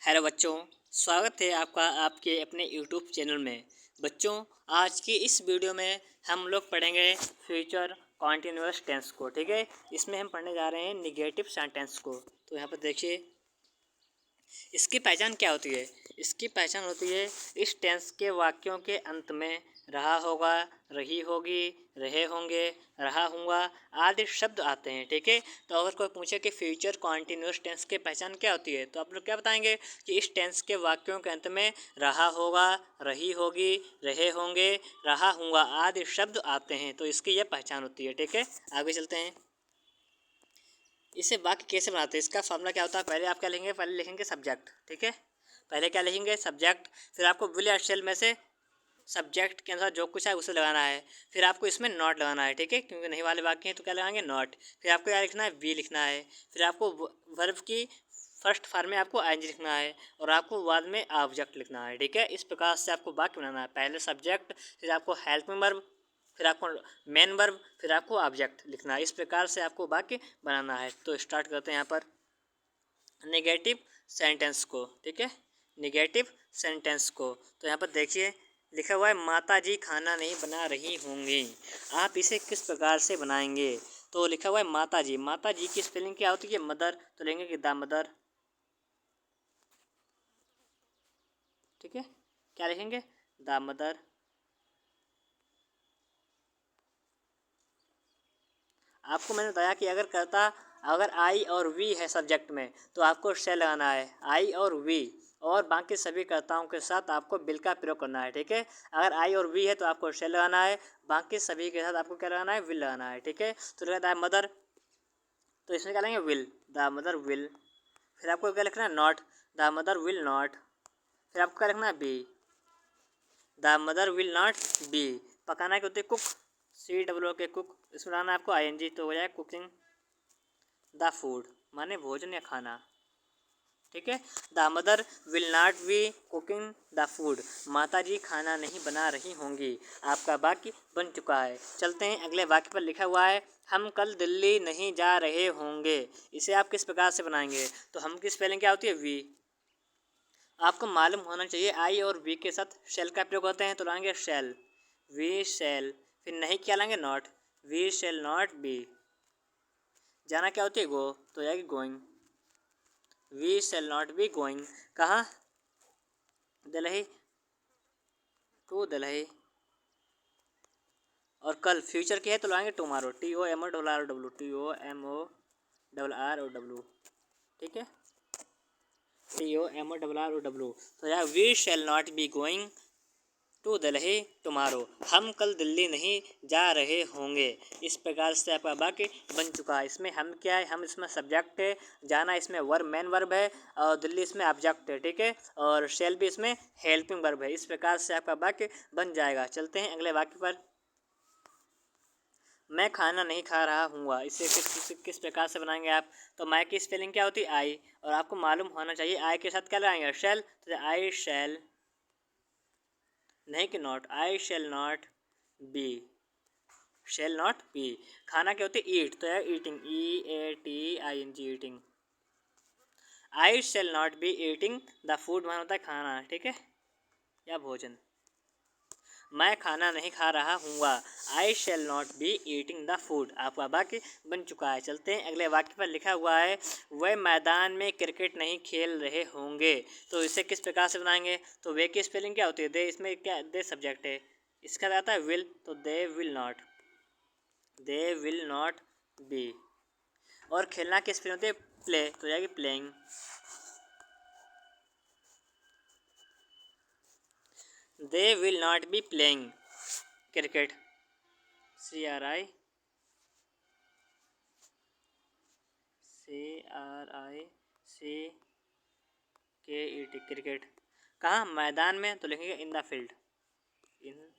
Hello बच्चों, स्वागत है आपका आपके अपने यूट्यूब चैनल में। बच्चों, आज की इस वीडियो में हम लोग पढ़ेंगे फ्यूचर कॉन्टिन्यूअस टेंस को। ठीक है, इसमें हम पढ़ने जा रहे हैं निगेटिव सेंटेंस को। तो यहाँ पर देखिए, इसकी पहचान क्या होती है। इसकी पहचान होती है इस टेंस के वाक्यों के अंत में रहा होगा, रही होगी, रहे होंगे, रहा होगा आदि शब्द आते हैं। ठीक है, तो अगर कोई पूछे कि फ्यूचर कॉन्टिन्यूअस टेंस की पहचान क्या होती है, तो आप लोग क्या बताएंगे कि इस टेंस के वाक्यों के अंत में रहा होगा, रही होगी, रहे होंगे, रहा होगा आदि शब्द आते हैं, तो इसकी यह पहचान होती है। ठीक है, आगे चलते हैं। इसे वाक्य कैसे बनाते हैं, इसका फॉर्मूला क्या होता है। पहले आप क्या लिखेंगे, पहले लिखेंगे सब्जेक्ट। ठीक है, पहले क्या लिखेंगे, सब्जेक्ट। फिर आपको विल या शेल में से सब्जेक्ट के अनुसार जो कुछ है उसे लगाना है। फिर आपको इसमें नॉट लगाना है। ठीक है, क्योंकि नहीं वाले वाक्य हैं तो क्या लगाएंगे, नॉट। फिर आपको क्या लिखना है, वी लिखना है। फिर आपको वर्ब की फर्स्ट फॉर्म में आपको आईएनजी लिखना है और आपको बाद में ऑब्जेक्ट लिखना है। ठीक है, इस प्रकार से आपको वाक्य बनाना है। पहले सब्जेक्ट, फिर आपको हेल्पिंग वर्ब, फिर आपको मेन वर्ब, फिर आपको ऑब्जेक्ट लिखना है। इस प्रकार से आपको वाक्य बनाना है। तो स्टार्ट करते हैं यहाँ पर नेगेटिव सेंटेंस को। ठीक है, नेगेटिव सेंटेंस को। तो यहाँ पर देखिए लिखा हुआ है, माता जी खाना नहीं बना रही होंगी। आप इसे किस प्रकार से बनाएंगे। तो लिखा हुआ है माता जी। माता जी की स्पेलिंग क्या होती है, मदर। तो लेंगे कि द मदर। ठीक है, क्या लिखेंगे, द मदर। आपको मैंने बताया कि अगर आई और वी है सब्जेक्ट में तो आपको शे लगाना है, आई और वी, और बाकी सभी कर्ताओं के साथ आपको बिल का प्रयोग करना है। ठीक है, अगर आई और वी है तो आपको शे लगाना है, बाकी सभी के साथ आपको क्या लगाना है, विल लगाना है। ठीक है, तो लगता है मदर, तो इसमें क्या लेंगे, विल, द मदर विल। फिर आपको क्या लिखना है, not, the mother will not. फिर आपको क्या लिखना है, be, the mother will not be. पकाना क्या होती है, कुक, सी डब्ल्यू के कुक। इसमें लाना है आपको आई एन जी, तो हो जाए कुकिंग द फूड, माने भोजन या खाना। ठीक है, the mother will not B cooking the food, माता जी खाना नहीं बना रही होंगी। आपका वाक्य बन चुका है। चलते हैं अगले वाक्य पर। लिखा हुआ है, हम कल दिल्ली नहीं जा रहे होंगे। इसे आप किस प्रकार से बनाएंगे। तो हम की स्पेलिंग क्या होती है, वी। आपको मालूम होना चाहिए आई और वी के साथ शेल का प्रयोग होते हैं, तो लाएंगे शेल, वी शेल। फिर नहीं क्या लाएंगे, not, we shall not be. जाना क्या होती है, गो, तो जाएगी going, we shall not be going. कहाँ, दिल्ली, टू दिल्ली। और कल फ्यूचर की है तो लाएंगे tomorrow, T O M O double R O W, T O M O double R O W. ठीक है, T O M O double R O W. तो यार we shall not be going to Delhi tomorrow, हम कल दिल्ली नहीं जा रहे होंगे। इस प्रकार से आपका वाक्य बन चुका है। इसमें हम क्या है, हम इसमें सब्जेक्ट है, जाना इसमें वर्ब, मेन वर्ब है, और दिल्ली इसमें ऑब्जेक्ट है। ठीक है, और शेल भी इसमें हेल्पिंग वर्ब है। इस प्रकार से आपका वाक्य बन जाएगा। चलते हैं अगले वाक्य पर। मैं खाना नहीं खा रहा हूँगा, इसे किस प्रकार से बनाएंगे आप। तो मैं की स्पेलिंग क्या होती है, आई, और आपको मालूम होना चाहिए आई के साथ क्या लगाएंगे, शेल। तो आई शेल, नहीं कि not, I shall not be, shall not be. खाना क्या होती है, ईट, तो है eating, E A T I N G, eating. I shall not be eating the food, माना होता है खाना। ठीक है, या भोजन। मैं खाना नहीं खा रहा हूँगा, I shall not be eating the food. आपका वाक्य बन चुका है। चलते हैं अगले वाक्य पर। लिखा हुआ है, वह मैदान में क्रिकेट नहीं खेल रहे होंगे। तो इसे किस प्रकार से बनाएंगे। तो वे की स्पेलिंग क्या होती है, दे, इसमें क्या, दे सब्जेक्ट है, इसका आता है विल, तो they will not, they will not be. और खेलना की स्पेलिंग होती है प्ले, तो जाएगी playing, they will not be playing cricket, C R I C K E T, cricket. कहाँ, मैदान में, तो लिखेंगे in the field, in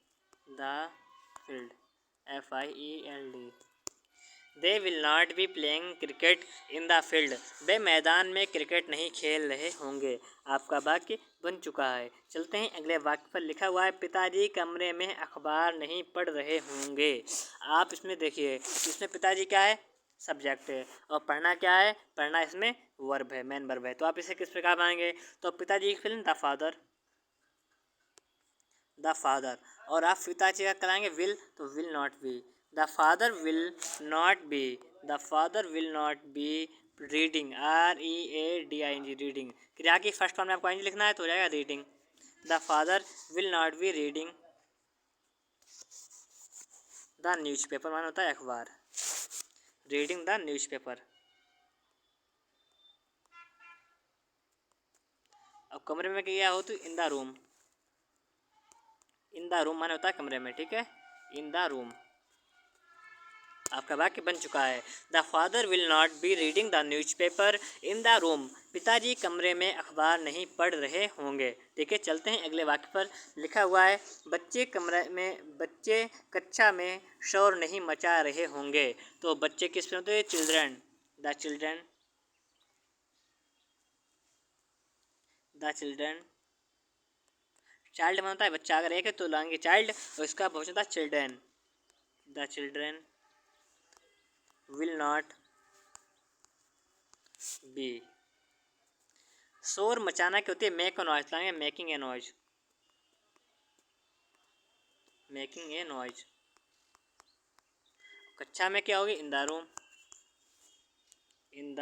the field, F I E L D. They will not be playing cricket in the field, वे मैदान में cricket नहीं खेल रहे होंगे। आपका वाक्य बन चुका है। चलते हैं अगले वाक्य पर। लिखा हुआ है, पिताजी कमरे में अखबार नहीं पढ़ रहे होंगे। आप इसमें देखिए, इसमें पिताजी क्या है, सब्जेक्ट है, और पढ़ना क्या है, पढ़ना इसमें वर्ब है, मेन वर्ब है। तो आप इसे किस प्रकार बनाएंगे, तो पिताजी की spelling the father, the father. और आप पिताजी का कराएंगे विल, तो will not B, the father will not B, the father will not be reading, READING, reading. क्रिया की फर्स्ट फॉर्म में आपको लिखना है तो हो जाएगा reading. The father will not be reading the newspaper, माना होता है अखबार, रीडिंग द न्यूज़पेपर। अब कमरे में क्या हो, तो in the room, in the room माने होता है कमरे में, ठीक है, इन द रूम। आपका वाक्य बन चुका है, the father will not be reading the newspaper in the room, पिताजी कमरे में अखबार नहीं पढ़ रहे होंगे। ठीक है, चलते हैं अगले वाक्य पर। लिखा हुआ है बच्चे कक्षा में शोर नहीं मचा रहे होंगे। तो बच्चे किस में होते हैं, children, the children, the children. Child में होता है बच्चा, अगर एक है तो लाएंगे चाइल्ड, और इसका बहुवचन होता है children, the children will not B. शोर मचाना क्या होती है, मेक ए नॉइज, लाएंगे making a noise, making a noise. कक्षा में क्या होगी, in the room, in the,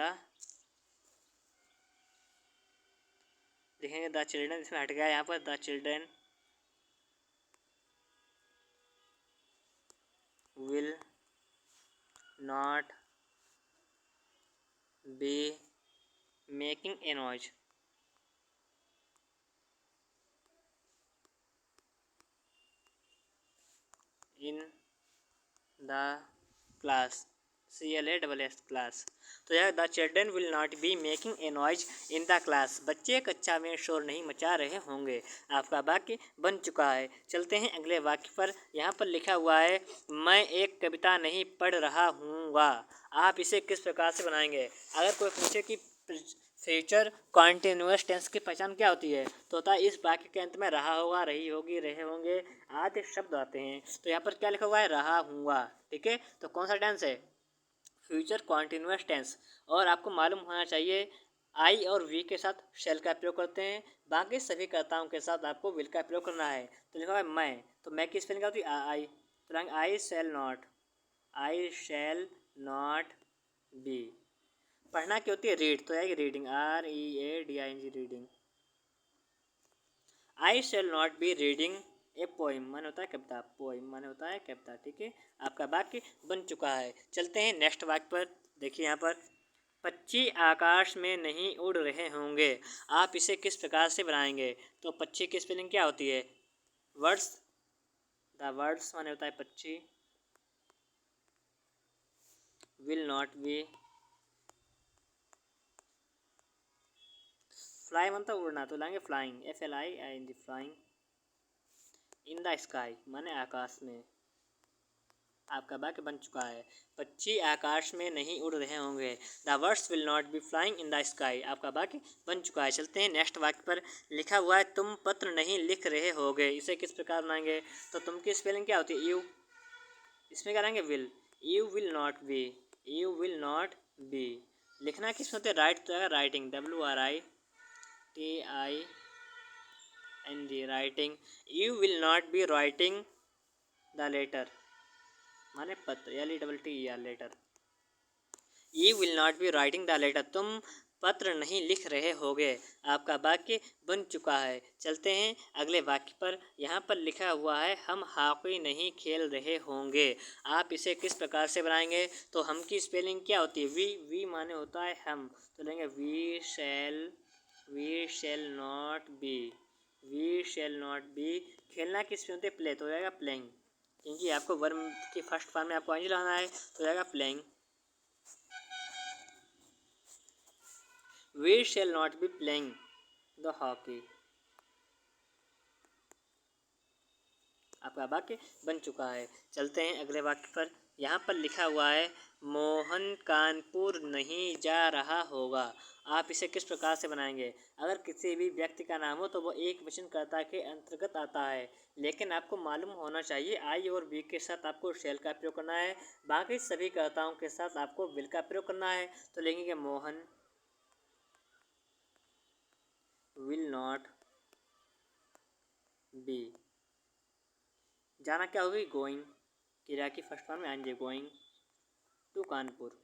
देखेंगे द चिल्ड्रन, इसमें हट गया यहाँ पर, the children will not be making a noise in the class, CLASS class. तो यह the children will not be making a noise in the class, बच्चे कक्षा में शोर नहीं मचा रहे होंगे। आपका वाक्य बन चुका है। चलते हैं अगले वाक्य पर। यहाँ पर लिखा हुआ है, मैं एक कविता नहीं पढ़ रहा हूँगा। आप इसे किस प्रकार से बनाएंगे। अगर कोई पूछे कि फ्यूचर कॉन्टिन्यूअस टेंस की पहचान क्या होती है, तो होता है इस वाक्य के अंत में रहा होगा, रही होगी, रहे होंगे आदि शब्द आते हैं। तो यहाँ पर क्या लिखा हुआ है, रहा हूँगा। ठीक है, तो कौन सा टेंस है, फ्यूचर कॉन्टिन्यूअस टेंस। और आपको मालूम होना चाहिए आई और वी के साथ शैल का प्रयोग करते हैं, बाकी सभी कर्ताओं के साथ आपको विल का प्रयोग करना है। तो लिखा हुआ है मैं, तो मैं की स्पेलिंग क्या होती है, आई, तो I shall not, I shall not be. पढ़ना क्या होती है, रीड, तो आएगी reading, READING, reading. I shall not be reading a poem, माने होता है कविता, पोइम माने होता है कविता। ठीक है, आपका वाक्य बन चुका है। चलते हैं नेक्स्ट वाक्य पर। देखिए यहाँ पर, पक्षी आकाश में नहीं उड़ रहे होंगे। आप इसे किस प्रकार से बनाएंगे। तो पक्षी की स्पेलिंग क्या होती है, वर्ड्स, द वर्ड्स माने होता है पक्षी, विल नॉट बी, फ्लाई मतलब उड़ना, तो लाएंगे flying, FLIING, flying. In the sky माने आकाश में। आपका वाक्य बन चुका है, पक्षी आकाश में नहीं उड़ रहे होंगे। The birds will not be flying in the sky. आपका वाक्य बन चुका है। चलते हैं नेक्स्ट वाक्य पर। लिखा हुआ है, तुम पत्र नहीं लिख रहे होगे। इसे किस प्रकार बनाएंगे। तो तुम की स्पेलिंग क्या होती है, यू, इसमें क्या रहेंगे will, you will not be, you will not be. लिखना किस में होते हैं, राइट, तो writing, WRITING, writing. You will not be writing the letter माने पत्र, LETTER, letter. You will not be writing the letter, तुम पत्र नहीं लिख रहे होगे। आपका वाक्य बन चुका है। चलते हैं अगले वाक्य पर। यहाँ पर लिखा हुआ है, हम हॉकी नहीं खेल रहे होंगे। आप इसे किस प्रकार से बनाएंगे। तो हम की स्पेलिंग क्या होती है, वी माने होता है हम, तो लेंगे we shall not be, we shall not be. खेलना किस स्पेलिंग होती है, प्ले, तो हो जाएगा प्लेइंग, क्योंकि आपको वर्ब की फर्स्ट फॉर्म में आपको लाना है, तो हो जाएगा playing. We shall not be playing the hockey। आपका वाक्य बन चुका है। चलते हैं अगले वाक्य पर। यहाँ पर लिखा हुआ है मोहन कानपुर नहीं जा रहा होगा। आप इसे किस प्रकार से बनाएंगे? अगर किसी भी व्यक्ति का नाम हो तो वो एक वचनकर्ता के अंतर्गत आता है, लेकिन आपको मालूम होना चाहिए आई और वी के साथ आपको शेल का प्रयोग करना है, बाकी सभी कर्ताओं के साथ आपको विल का प्रयोग करना है। तो लिखेंगे मोहन विल नॉट बी, जाना क्या होगी? गोइंग, क्रिया की फर्स्ट फॉर्म में आएंगे going to Kanpur.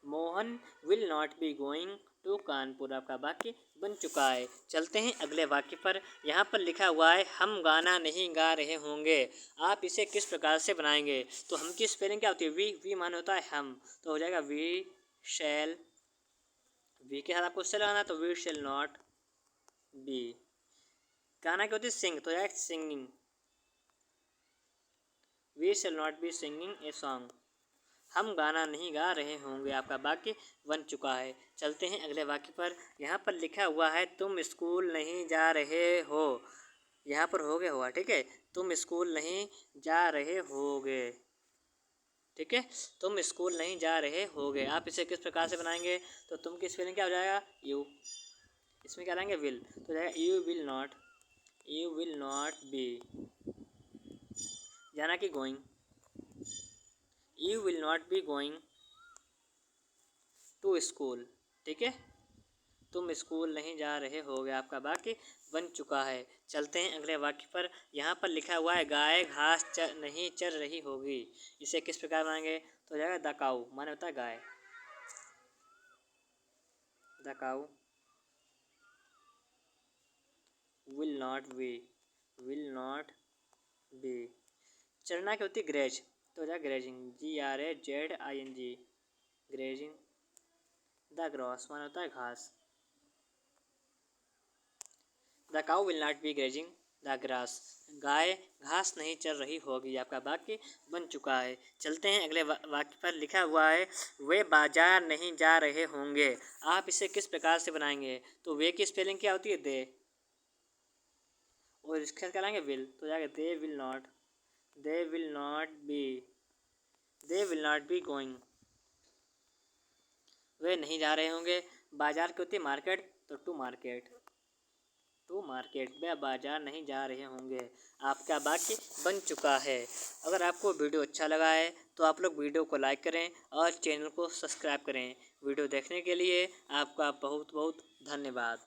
Mohan will not be going to Kanpur आपका वाक्य बन चुका है। चलते हैं अगले वाक्य पर। यहाँ पर लिखा हुआ है हम गाना नहीं गा रहे होंगे। आप इसे किस प्रकार से बनाएंगे? तो हम की स्पेलिंग क्या होती है? वी मान होता है हम, तो हो जाएगा वी शैल, वी के साथ आपको से लगाना, तो वी शैल नॉट बी। गाना क्या होती है? सिंग, तो जाएगा singing, we shall not be singing a song. हम गाना नहीं गा रहे होंगे आपका वाक्य बन चुका है। चलते हैं अगले वाक्य पर। यहाँ पर लिखा हुआ है तुम स्कूल नहीं जा रहे हो। यहाँ पर हो गया हुआ, ठीक है, तुम स्कूल नहीं जा रहे होगे, ठीक है, तुम स्कूल नहीं जा रहे होगे। आप इसे किस प्रकार से बनाएंगे? तो तुम की स्पेलिंग क्या हो जाएगा? यू, इसमें क्या लाएंगे? विल, तो जाएगा यू विल नॉट बी, जाना कि going, you will not be going to school, ठीक है, तुम स्कूल नहीं जा रहे होगे आपका वाक्य बन चुका है। चलते हैं अगले वाक्य पर। यहाँ पर लिखा हुआ है गाय घास नहीं चर रही होगी। इसे किस प्रकार बनाएंगे? तो हो जाएगा द काऊ, माने होता है गाय, the cow will not be, चरना क्या होती है? ग्रेज, तो हो जाएगा grazing, GRAZING, grazing, the grass माने होता है घास, the cow will not be grazing the grass, गाय घास नहीं चर रही होगी आपका वाक्य बन चुका है। चलते हैं अगले वाक्य पर। लिखा हुआ है वे बाजार नहीं जा रहे होंगे। आप इसे किस प्रकार से बनाएंगे? तो वे की स्पेलिंग क्या होती है? दे, और इसके साथ क्या लाएंगे? विल, तो जाएगा they will not be going, वे नहीं जा रहे होंगे। बाजार की होती है मार्केट, तो टू मार्केट, वे बाजार नहीं जा रहे होंगे। आपका वाक्य बन चुका है। अगर आपको वीडियो अच्छा लगा है तो आप लोग वीडियो को लाइक करें और चैनल को सब्सक्राइब करें। वीडियो देखने के लिए आपका बहुत बहुत धन्यवाद।